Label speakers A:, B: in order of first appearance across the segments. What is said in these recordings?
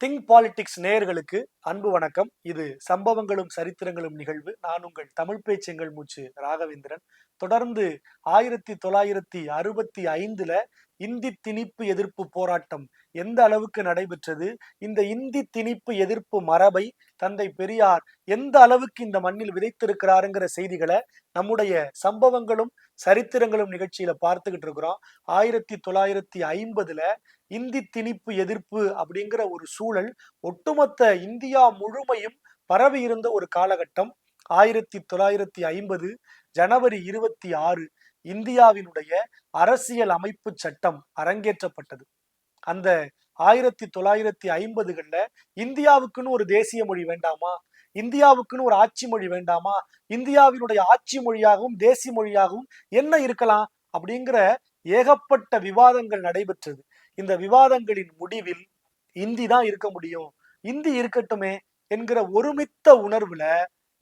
A: Think politics நேயர்களுக்கு அன்பு வணக்கம். இது சம்பவங்களும் சரித்திரங்களும் நிகழ்வு. நான் உங்கள் தமிழ் பேச்செங்கல் மூச்சு ராகவேந்திரன். தொடர்ந்து 1965 இந்தி திணிப்பு எதிர்ப்பு போராட்டம் எந்த அளவுக்கு நடைபெற்றது, இந்த இந்தி திணிப்பு எதிர்ப்பு மரபை தந்தை பெரியார் எந்த அளவுக்கு இந்த மண்ணில் விதைத்திருக்கிறாருங்கிற செய்திகளை நம்முடைய சம்பவங்களும் சரித்திரங்களும் நிகழ்ச்சியில பார்த்துக்கிட்டு இருக்கிறோம். 1950 இந்தி திணிப்பு எதிர்ப்பு அப்படிங்கிற ஒரு சூழல் ஒட்டுமொத்த இந்தியா முழுமையும் பரவி இருந்த ஒரு காலகட்டம். 1950 ஜனவரி 26 இந்தியாவினுடைய அரசியல் அமைப்பு சட்டம் அரங்கேற்றப்பட்டது. அந்த 1950கள்ல இந்தியாவுக்குன்னு ஒரு தேசிய மொழி வேண்டாமா, இந்தியாவுக்குன்னு ஒரு ஆட்சி மொழி வேண்டாமா, இந்தியாவினுடைய ஆட்சி மொழியாகவும் தேசிய மொழியாகவும் என்ன இருக்கலாம் அப்படிங்கிற ஏகப்பட்ட விவாதங்கள் நடைபெற்றது. இந்த விவாதங்களின் முடிவில் இந்தி தான் இருக்க முடியும், இந்தி இருக்கட்டுமே என்கிற ஒருமித்த உணர்வுல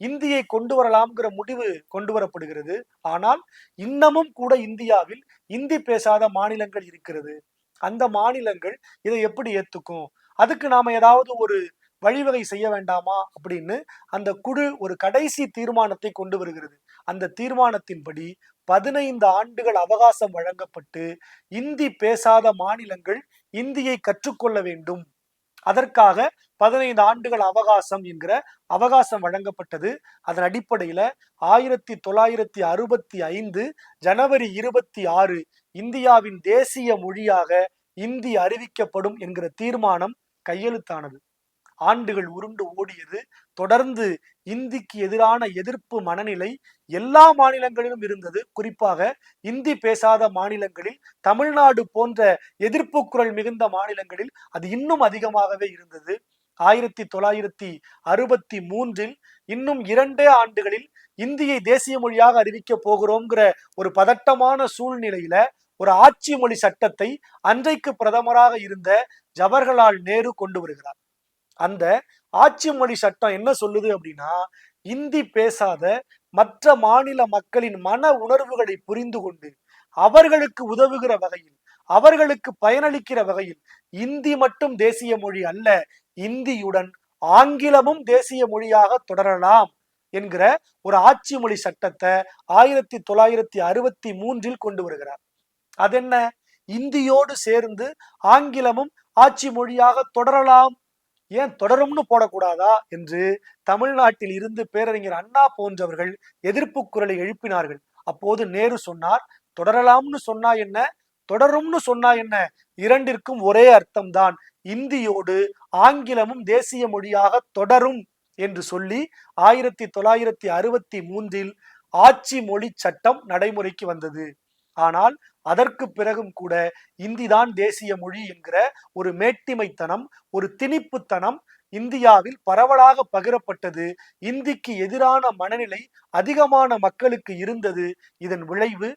A: இந்தியை கொண்டு வரலாம்ங்கிற முடிவு கொண்டு வரப்படுகிறது. ஆனால் இன்னமும் கூட இந்தியாவில் இந்தி பேசாத மாநிலங்கள் இருக்கிறது. அந்த மாநிலங்கள் இதை எப்படி ஏத்துக்கும், அதுக்கு நாம ஏதாவது ஒரு வழிவகை செய்ய வேண்டாமா அப்படின்னு அந்த குழு ஒரு கடைசி தீர்மானத்தை கொண்டு வருகிறது. அந்த தீர்மானத்தின்படி 15 ஆண்டுகள் அவகாசம் வழங்கப்பட்டு இந்தி பேசாத மாநிலங்கள் இந்தியை கற்றுக்கொள்ள வேண்டும். அதற்காக 15 ஆண்டுகள் அவகாசம் என்கிற அவகாசம் வழங்கப்பட்டது. அதன் அடிப்படையில 1965 ஜனவரி 26 இந்தியாவின் தேசிய மொழியாக இந்தி அறிவிக்கப்படும் என்கிற தீர்மானம் கையெழுத்தானது. ஆண்டுகள் உருண்டு ஓடியது. தொடர்ந்து இந்திக்கு எதிரான எதிர்ப்பு மனநிலை எல்லா மாநிலங்களிலும் இருந்தது. குறிப்பாக இந்தி பேசாத மாநிலங்களில், தமிழ்நாடு போன்ற எதிர்ப்பு குரல் மிகுந்த மாநிலங்களில் அது இன்னும் அதிகமாகவே இருந்தது. 1963 இன்னும் 2 ஆண்டுகளில் இந்தியை தேசிய மொழியாக அறிவிக்க போகிறோம்ங்கிற ஒரு பதட்டமான சூழ்நிலையில ஒரு ஆட்சி மொழி சட்டத்தை அன்றைக்கு பிரதமராக இருந்த ஜவஹர்லால் நேரு கொண்டு வருகிறார். அந்த ஆட்சி மொழி சட்டம் என்ன சொல்லுது அப்படின்னா, இந்தி பேசாத மற்ற மாநில மக்களின் மன உணர்வுகளை புரிந்து கொண்டு அவர்களுக்கு உதவுகிற வகையில், அவர்களுக்கு பயனளிக்கிற வகையில் இந்தி மட்டும் தேசிய மொழி அல்ல, இந்தியுடன் ஆங்கிலமும் தேசிய மொழியாக தொடரலாம் என்கிற ஒரு ஆட்சி மொழி சட்டத்தை 1963 கொண்டு வருகிறார். அதென்ன, இந்தியோடு சேர்ந்து ஆங்கிலமும் ஆட்சி மொழியாக தொடரலாம், ஏன் தொடரும்னு போடக்கூடாதா என்று தமிழ்நாட்டில் இருந்து பேரறிஞர் அண்ணா போன்றவர்கள் எதிர்ப்பு குரலை எழுப்பினார்கள். அப்போது நேரு சொன்னார், தொடரலாம்னு சொன்னா என்ன, தொடரும்னு சொன்னா என்ன, இரண்டிற்கும் ஒரே அர்த்தம்தான், இந்தியோடு ஆங்கிலமும் தேசிய மொழியாக தொடரும் என்று சொல்லி 1963 ஆட்சி மொழி சட்டம் நடைமுறைக்கு வந்தது. ஆனால் அதற்கு பிறகும் கூட இந்திதான் தேசிய மொழி என்கிற ஒரு மேட்டிமைத்தனம், ஒரு திணிப்புத்தனம் இந்தியாவில் பரவலாக பகிரப்பட்டது. இந்திக்கு எதிரான மனநிலை அதிகமான மக்களுக்கு இருந்தது. இதன் விளைவு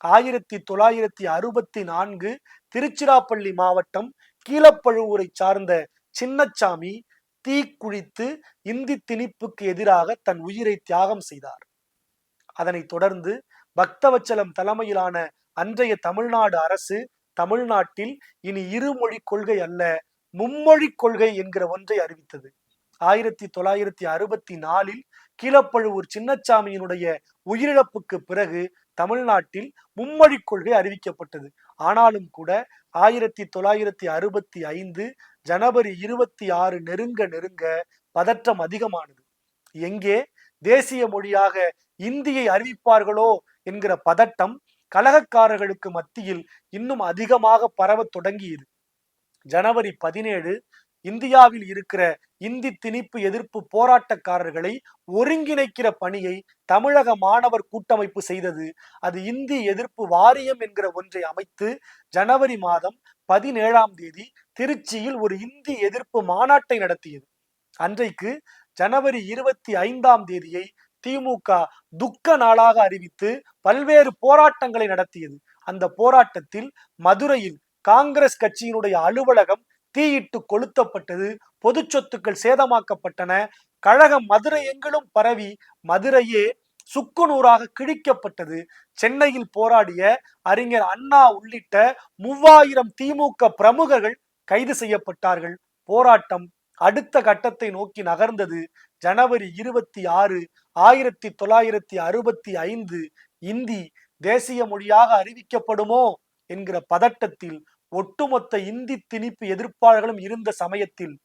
A: 1964 திருச்சிராப்பள்ளி மாவட்டம் கீழப்பழுவூரை சார்ந்த சின்னச்சாமி தீக்குளித்து இந்தி திணிப்புக்கு எதிராக தன் உயிரை தியாகம் செய்தார். அதனைத் தொடர்ந்து பக்தவச்சலம் தலைமையிலான அன்றைய தமிழ்நாடு அரசு தமிழ்நாட்டில் இனி இருமொழி கொள்கை அல்ல, மும்மொழி கொள்கை என்கிற ஒன்றை அறிவித்தது. 1964 கீழப்பழுவூர் சின்னச்சாமியினுடைய உயிரிழப்புக்கு பிறகு தமிழ்நாட்டில் மும்மொழி கொள்கை அறிவிக்கப்பட்டது. ஆனாலும் கூட 1965 ஜனவரி 26 நெருங்க பதற்றம் அதிகமானது. எங்கே தேசிய மொழியாக இந்தியை அறிவிப்பார்களோ என்கிற பதட்டம் கலகக்காரர்களுக்கு மத்தியில் இன்னும் அதிகமாக பரவ தொடங்கியது. ஜனவரி 17 இந்தியாவில் இருக்கிற இந்தி திணிப்பு எதிர்ப்பு போராட்டக்காரர்களை ஒருங்கிணைக்கிற பணியை தமிழக மாணவர் கூட்டமைப்பு செய்தது. அது இந்தி எதிர்ப்பு வாரியம் என்கிற ஒன்றை அமைத்து ஜனவரி மாதம் 17 திருச்சியில் ஒரு இந்தி எதிர்ப்பு மாநாட்டை நடத்தியது. அன்றைக்கு ஜனவரி 25 திமுக துக்க நாளாக அறிவித்து பல்வேறு போராட்டங்களை நடத்தியது. அந்த போராட்டத்தில் மதுரையில் காங்கிரஸ் கட்சியினுடைய அலுவலகம் தீயிட்டு கொளுத்தப்பட்டது, பொது சொத்துக்கள் சேதமாக்கப்பட்டன, கழகம் மதுரை எங்கிலும் பரவி மதுரையே சுக்குநூறாக கிழிக்கப்பட்டது. சென்னையில் போராடிய அறிஞர் அண்ணா உள்ளிட்ட 3000 திமுக பிரமுகர்கள் கைது செய்யப்பட்டார்கள், போராட்டம் அடுத்த கட்டத்தை நோக்கி நகர்ந்தது. ஜனவரி 26, 1965 இந்தி தேசிய மொழியாக அறிவிக்கப்படுமோ என்கிற பதட்டத்தில் ஒட்டுமொத்த இந்தி திணிப்பு எதிர்ப்பாளர்களும் இருந்த சமயத்தில்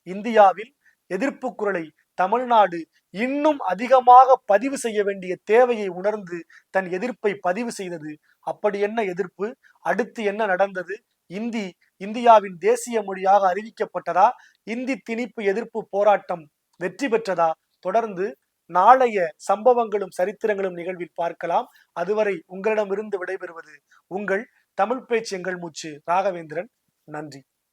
A: இந்தியாவில் எதிர்ப்பு குரலை தமிழ்நாடு இன்னும் அதிகமாக பதிவு செய்ய வேண்டிய தேவையை உணர்ந்து தன் எதிர்ப்பை பதிவு செய்தது. அப்படி என்ன எதிர்ப்பு? அடுத்து என்ன நடந்தது? இந்தி இந்தியாவின் தேசிய மொழியாக அறிவிக்கப்பட்டதா? இந்தி திணிப்பு எதிர்ப்பு போராட்டம் வெற்றி பெற்றதா? தொடர்ந்து நாளைய சம்பவங்களும் சரித்திரங்களும் நிகழ்வில் பார்க்கலாம். அதுவரை உங்களிடமிருந்து விடைபெறுவது உங்கள் தமிழ் பேச்சு எங்கள் மூச்சு ராகவேந்திரன். நன்றி.